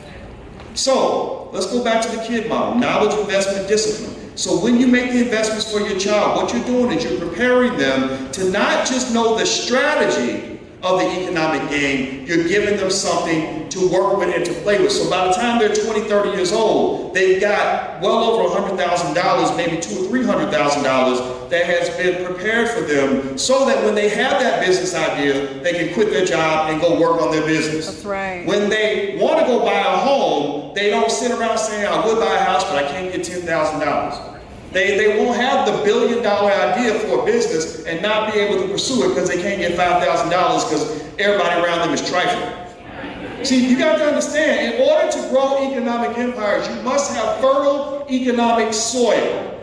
So, let's go back to the kid model, knowledge, investment, discipline. So when you make the investments for your child, what you're doing is you're preparing them to not just know the strategy of the economic game, you're giving them something to work with and to play with. So by the time they're 20, 30 years old, they've got well over $100,000, maybe $200,000 or $300,000 that has been prepared for them so that when they have that business idea, they can quit their job and go work on their business. That's right. When they want to go buy a home, they don't sit around saying, I would buy a house, but I can't get $10,000. They won't have the $1 billion idea for a business and not be able to pursue it because they can't get $5,000 because everybody around them is trifling. See, you got to understand, in order to grow economic empires, you must have fertile economic soil.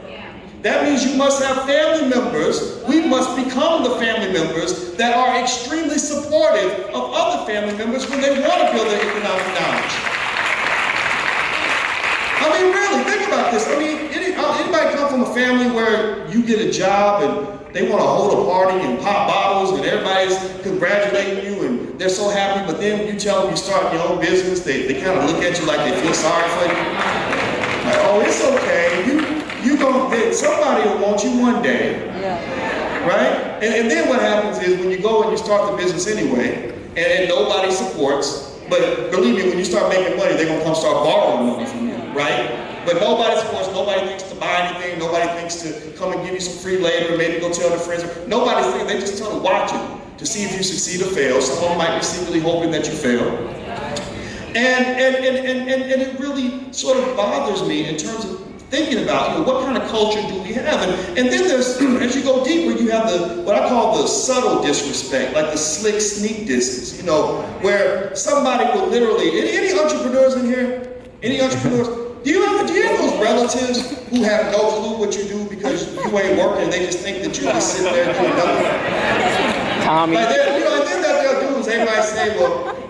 That means you must have family members. We must become the family members that are extremely supportive of other family members when they want to build their economic knowledge. I mean, really, think about this. I mean, anybody anybody come from a family where you get a job and they want to hold a party and pop bottles and everybody's congratulating you and they're so happy, but then when you tell them you start your own business, they kind of look at you like they feel sorry for you. Like, oh, it's okay. Somebody will want you one day. Yeah. Right? And then what happens is when you go and you start the business anyway, and nobody supports, but believe me, when you start making money, they're going to come start borrowing money from you, right? But nobody supports, nobody thinks to buy anything, nobody thinks to come and give you some free labor, maybe go tell their friends. Nobody's thinking, they just tell to watch you to see if you succeed or fail. Some of them might be secretly hoping that you fail. And it really sort of bothers me in terms of thinking about, what kind of culture do we have? And then there's, as you go deeper, you have what I call the subtle disrespect, like the slick sneak distance, where somebody will literally, any entrepreneurs in here? Any entrepreneurs? Do you have those relatives who have no clue what you do because you ain't working and they just think that you're just sitting there doing nothing? Tommy. Like and then that they'll do is they might say,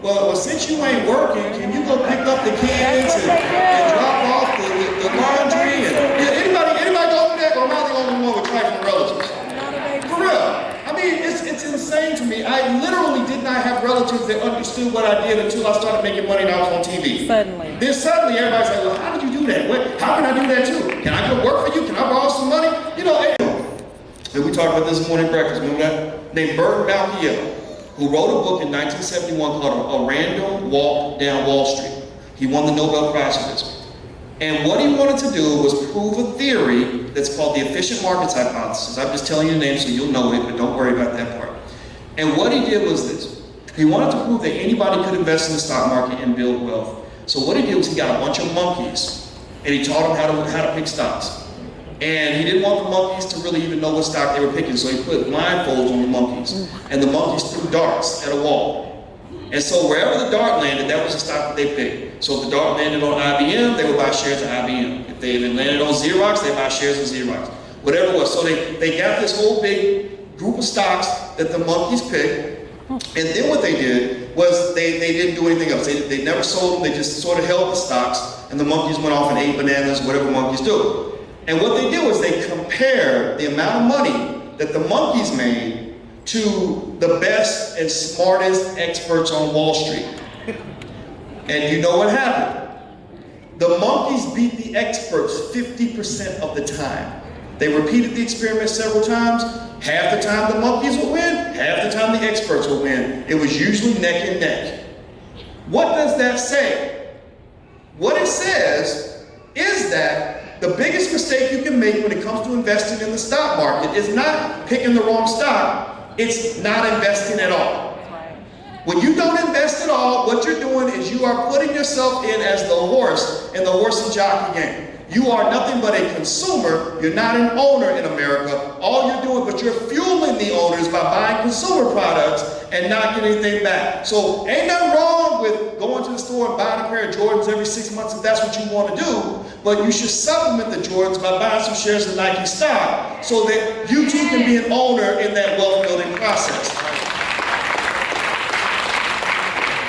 well, since you ain't working, can you go pick up the kids and drop off the laundry? And anybody go through that, or am I the only one with trifling relatives? For real. I mean, it's insane to me. I literally did not have relatives that understood what I did until I started making money and I was on TV. Suddenly. Then suddenly everybody's like, well, how did you do that? How can I do that too? Can I go work for you? Can I borrow some money? And we talked about this morning breakfast, remember that? Named Burton Malkiel, who wrote a book in 1971 called A Random Walk Down Wall Street. He won the Nobel Prize for this. And what he wanted to do was prove a theory that's called the efficient markets hypothesis. I'm just telling you the name so you'll know it, but don't worry about that part. And what he did was this. He wanted to prove that anybody could invest in the stock market and build wealth. So what he did was he got a bunch of monkeys and he taught them how to pick stocks. And he didn't want the monkeys to really even know what stock they were picking, so he put blindfolds on the monkeys. And the monkeys threw darts at a wall. And so wherever the dart landed, that was the stock that they picked. So if the dart landed on IBM, they would buy shares of IBM. If they landed on Xerox, they buy shares of Xerox. Whatever it was. So they got this whole big group of stocks that the monkeys picked. And then what they did was they didn't do anything else. They never sold them. They just sort of held the stocks. And the monkeys went off and ate bananas, whatever monkeys do. And what they did was they compared the amount of money that the monkeys made to the best and smartest experts on Wall Street. And you know what happened? The monkeys beat the experts 50% of the time. They repeated the experiment several times. Half the time the monkeys would win, half the time the experts would win. It was usually neck and neck. What does that say? What it says is that the biggest mistake you can make when it comes to investing in the stock market is not picking the wrong stock, it's not investing at all. When you don't invest at all, what you're doing is you are putting yourself in as the horse in the horse and jockey game. You are nothing but a consumer. You're not an owner in America. All you're doing, but you're fueling the owners by buying consumer products and not getting anything back. So ain't nothing wrong with going to the store and buying a pair of Jordans every 6 months if that's what you want to do. But you should supplement the Jordans by buying some shares of Nike stock so that you too can be an owner in that wealth building process.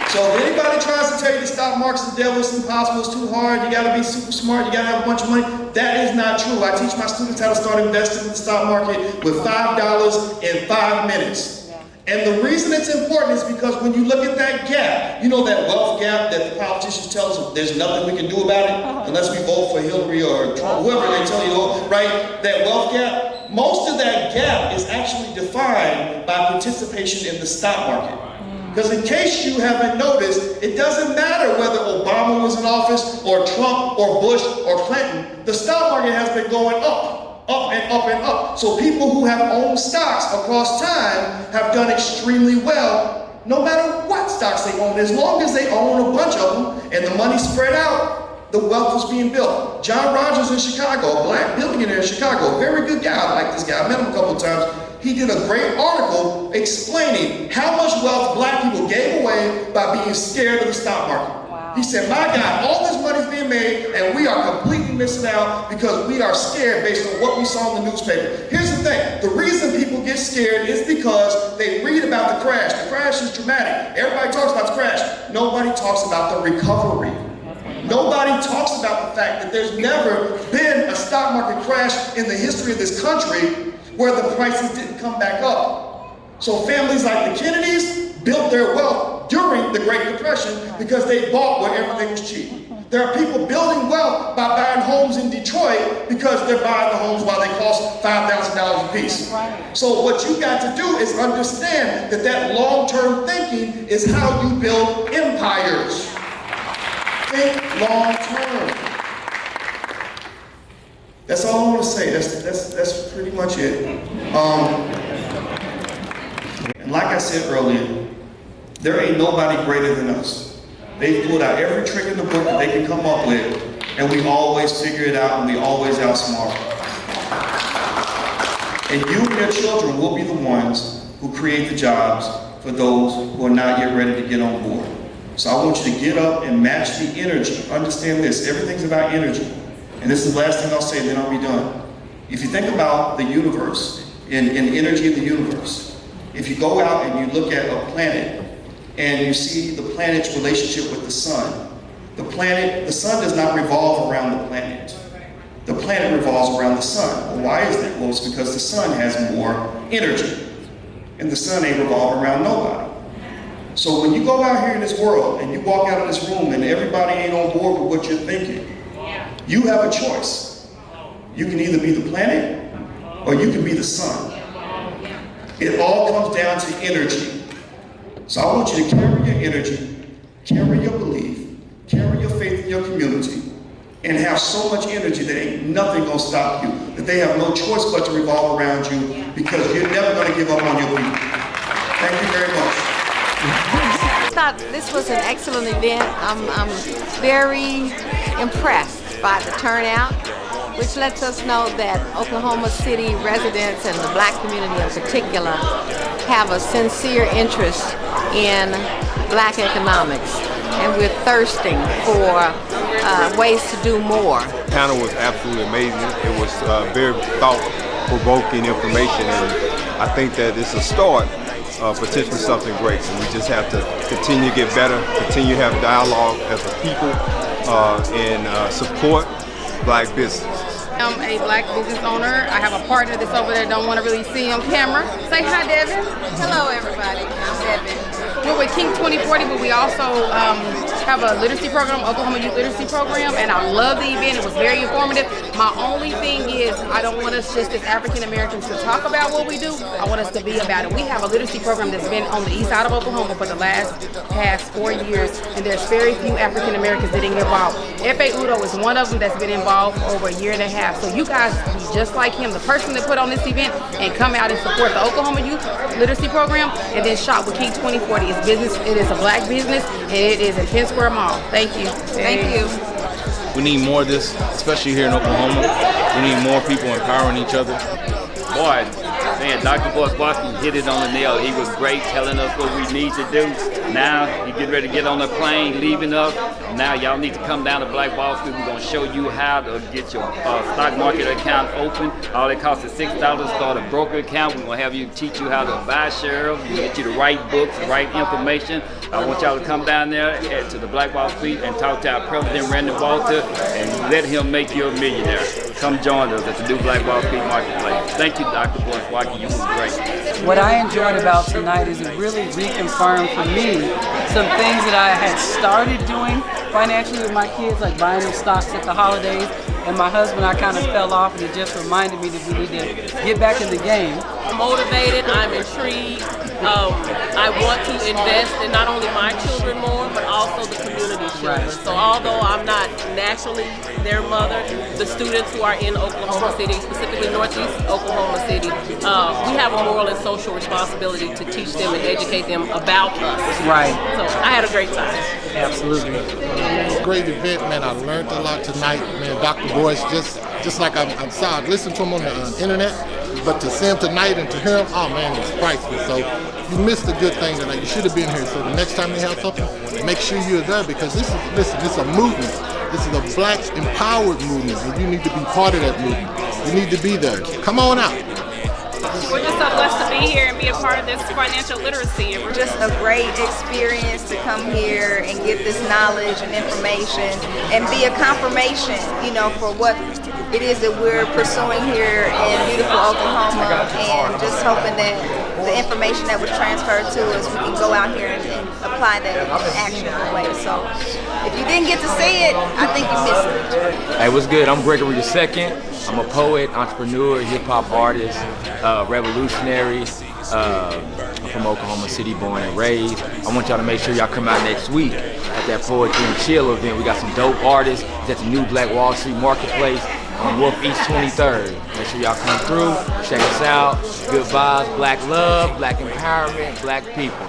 So if anybody tries to tell you the stock market's the devil, it's impossible, it's too hard, you gotta be super smart, you gotta have a bunch of money, that is not true. I teach my students how to start investing in the stock market with $5 in 5 minutes. And the reason it's important is because when you look at that gap, you know that wealth gap that the politicians tell us there's nothing we can do about it unless we vote for Hillary or Trump, whoever they tell you, right? That wealth gap, most of that gap is actually defined by participation in the stock market. Because in case you haven't noticed, it doesn't matter whether Obama was in office or Trump or Bush or Clinton, the stock market has been going up and up and up. So people who have owned stocks across time have done extremely well, no matter what stocks they own. As long as they own a bunch of them and the money spread out, the wealth was being built. John Rogers in Chicago, a black billionaire in Chicago, very good guy, I like this guy, I met him a couple of times. He did a great article explaining how much wealth black people gave away by being scared of the stock market. Wow. He said, my God, all this money's being made and we are completely missing out because we are scared based on what we saw in the newspaper. Here's the thing, the reason people get scared is because they read about the crash. The crash is dramatic. Everybody talks about the crash. Nobody talks about the recovery. Nobody talks about the fact that there's never been a stock market crash in the history of this country where the prices didn't come back up. So families like the Kennedys built their wealth during the Great Depression because they bought where everything was cheap. There are people building wealth by buying homes in Detroit because they're buying the homes while they cost $5,000 a piece. So what you got to do is understand that that long-term thinking is how you build empires. Think long-term. That's all I want to say. That's pretty much it. And like I said earlier, there ain't nobody greater than us. They've pulled out every trick in the book that they can come up with, and we always figure it out, and we always outsmart. And you and your children will be the ones who create the jobs for those who are not yet ready to get on board. So I want you to get up and match the energy. Understand this, everything's about energy. And this is the last thing I'll say, and then I'll be done. If you think about the universe, and energy in the universe, if you go out and you look at a planet, and you see the planet's relationship with the sun. The sun does not revolve around the planet. The planet revolves around the sun. Well, why is that? Well, it's because the sun has more energy. And the sun ain't revolving around nobody. So when you go out here in this world and you walk out of this room and everybody ain't on board with what you're thinking, you have a choice. You can either be the planet or you can be the sun. It all comes down to energy. So I want you to carry your energy, carry your belief, carry your faith in your community, and have so much energy that ain't nothing gonna stop you, that they have no choice but to revolve around you because you're never gonna give up on your people. Thank you very much. I thought this was an excellent event. I'm very impressed by the turnout, which lets us know that Oklahoma City residents and the Black community in particular have a sincere interest in Black economics, and we're thirsting for ways to do more. The panel was absolutely amazing. It was very thought-provoking information, and I think that it's a start of potentially something great. And we just have to continue to get better, continue to have dialogue as a people, and support Black businesses. I'm a Black business owner. I have a partner that's over there, don't want to really see on camera. Say hi, Devin. Hello, everybody. I'm Devin. We're with King 2040, but we also have a literacy program, Oklahoma Youth Literacy Program, and I love the event. It was very informative. My only thing is I don't want us just as African Americans to talk about what we do. I want us to be about it. We have a literacy program that's been on the east side of Oklahoma for the past 4 years, and there's very few African Americans that get involved. Ekpe Udoh is one of them that's been involved for over a year and a half. So you guys be just like him, the person that put on this event, and come out and support the Oklahoma Youth Literacy Program, and then shop with King 2040. It's business. It is a Black business, and it is in Penn Square Mall. Thank you. Thank you. We need more of this, especially here in Oklahoma. We need more people empowering each other. Boy, man, Dr. Boyce Watkins hit it on the nail. He was great telling us what we need to do. Now, you get ready to get on the plane, leaving us. Now, y'all need to come down to Black Wall Street. We're going to show you how to get your stock market account open. All it costs is $6. Start a broker account. We're going to have you teach you how to buy shares. We'll get you the right books, the right information. I want y'all to come down there to the Black Wall Street and talk to our President, Randy Walter, and let him make you a millionaire. Come join us at the new Black Wall Street Marketplace. Thank you, Dr. Boyce Watkins. You was great. What I enjoyed about tonight is it really reconfirmed for me some things that I had started doing financially with my kids, like buying them stocks at the holidays. And my husband, I kind of fell off, and it just reminded me that we need to get back in the game. I'm motivated, I'm intrigued. I want to invest in not only my children more, but also the community children. Right. So although I'm not naturally their mother, the students who are in Oklahoma City, specifically Northeast Oklahoma City, we have a moral and social responsibility to teach them and educate them about us. Right. So I had a great time. Absolutely. Great event, man. I learned a lot tonight, man. Dr. Boyce, just like I listened to him on the internet, but to see him tonight and to hear him, oh man, it's priceless. So you missed a good thing tonight. You should have been here. So the next time they have something, make sure you're there, because this is a movement. This is a Black empowered movement, and you need to be part of that movement. You need to be there. Come on out. We're just so blessed to be here and be be a part of this financial literacy. And we're just a great experience to come here and get this knowledge and information and be a confirmation, you know, for what it is that we're pursuing here in beautiful Oklahoma, and just hoping that the information that was transferred to us, we can go out here and apply that in an actionable way. So if you didn't get to see it, I think you missed it. Hey, what's good? I'm Gregory II. I'm a poet, entrepreneur, hip-hop artist, revolutionary. I'm from Oklahoma City, born and raised. I want y'all to make sure y'all come out next week at that Poetry and Chill event. We got some dope artists. It's at the new Black Wall Street Marketplace on Wolf East 23rd. Make sure y'all come through, check us out. Good vibes, black love, black empowerment, black people.